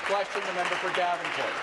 question, the member for Davenport.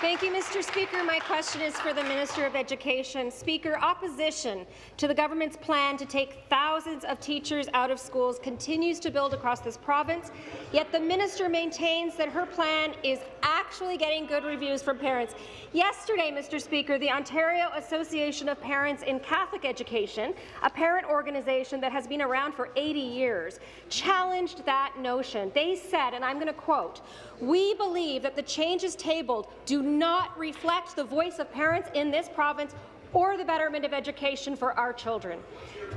Thank you, Mr. Speaker. My question is for the Minister of Education. Speaker, opposition to the government's plan to take thousands of teachers out of schools continues to build across this province, yet the minister maintains that her plan is actually getting good reviews from parents. Yesterday, Mr. Speaker, the Ontario Association of Parents in Catholic Education, a parent organization that has been around for 80 years, challenged that notion. They said, and I'm going to quote, "We believe that the changes tabled do not reflect the voice of parents in this province or the betterment of education for our children."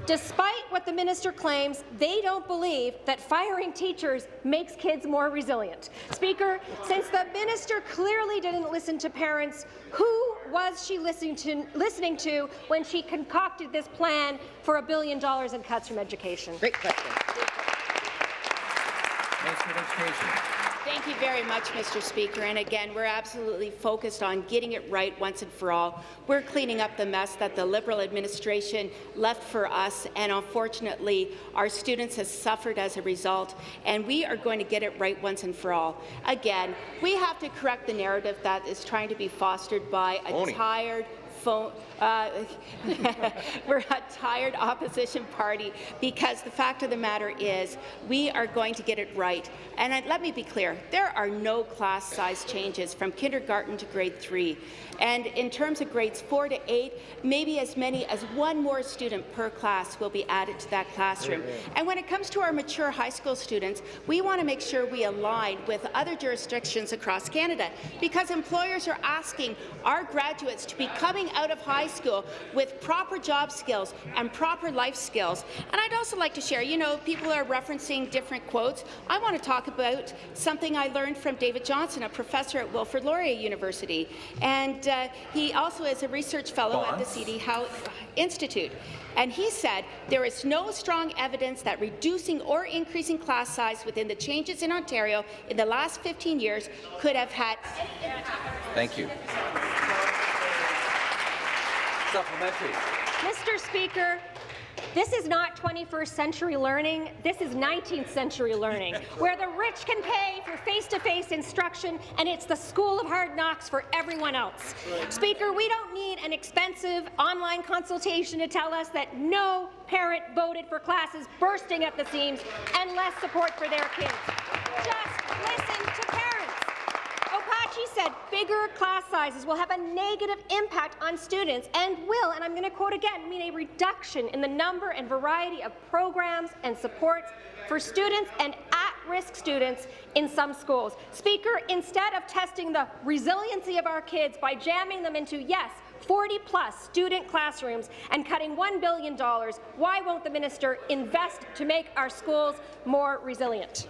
Despite what the minister claims, they don't believe that firing teachers makes kids more resilient. Speaker, since the minister clearly didn't listen to parents, who was she listening to when she concocted this plan for $1 billion in cuts from education? Great question. Minister of Education. Thank you very much, Mr. Speaker. And again, we're absolutely focused on getting it right once and for all. We're cleaning up the mess that the Liberal administration left for us, and unfortunately, our students have suffered as a result, and we are going to get it right once and for all. Again, we have to correct the narrative that is trying to be fostered by a tired, we're a tired opposition party, because the fact of the matter is we are going to get it right. And let me be clear, there are no class size changes from kindergarten to grade 3. And in terms of grades 4 to 8, maybe as many as one more student per class will be added to that classroom. And when it comes to our mature high school students, we want to make sure we align with other jurisdictions across Canada, because employers are asking our graduates to be coming out of high school with proper job skills and proper life skills. And I'd also like to share, you know, people are referencing different quotes. I want to talk about something I learned from David Johnson, a professor at Wilfrid Laurier University. And he also is a research fellow at the CD Howe Institute. And he said, there is no strong evidence that reducing or increasing class size within the changes in Ontario in the last 15 years could have had any impact. Thank you. Supplementary. Mr. Speaker, this is not 21st century learning, this is 19th century learning, where the rich can pay for face-to-face instruction, and it's the school of hard knocks for everyone else. Speaker, we don't need an expensive online consultation to tell us that no parent voted for classes bursting at the seams and less support for their kids. Just listen to parents. She said bigger class sizes will have a negative impact on students and will, and I'm going to quote again, mean a reduction in the number and variety of programs and supports for students and at-risk students in some schools. Speaker, instead of testing the resiliency of our kids by jamming them into, yes, 40-plus student classrooms and cutting $1 billion, why won't the minister invest to make our schools more resilient?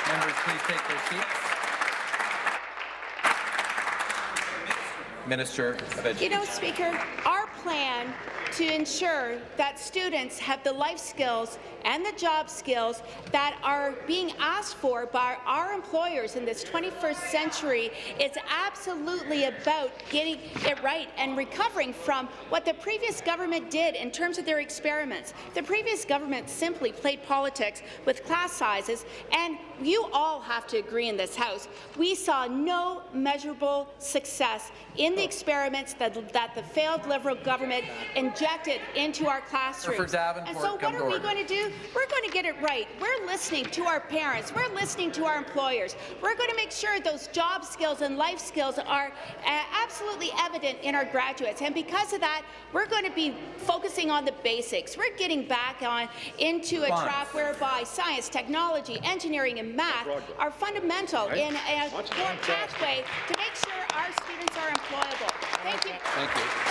Members, please take their seats. Minister of Education. You know, Speaker, our plan to ensure that students have the life skills and the job skills that are being asked for by our employers in this 21st century is absolutely about getting it right and recovering from what the previous government did in terms of their experiments. The previous government simply played politics with class sizes, and you all have to agree in this House, we saw no measurable success in the experiments that the failed Liberal government injected into our classrooms. And so what are we going to do? We're going to get it right. We're listening to our parents. We're listening to our employers. We're going to make sure those job skills and life skills are absolutely evident in our graduates. And because of that, we're going to be focusing on the basics. We're getting back into a track whereby science, technology, engineering, and math are fundamental in a pathway to make sure our students are employable. Thank you. Thank you.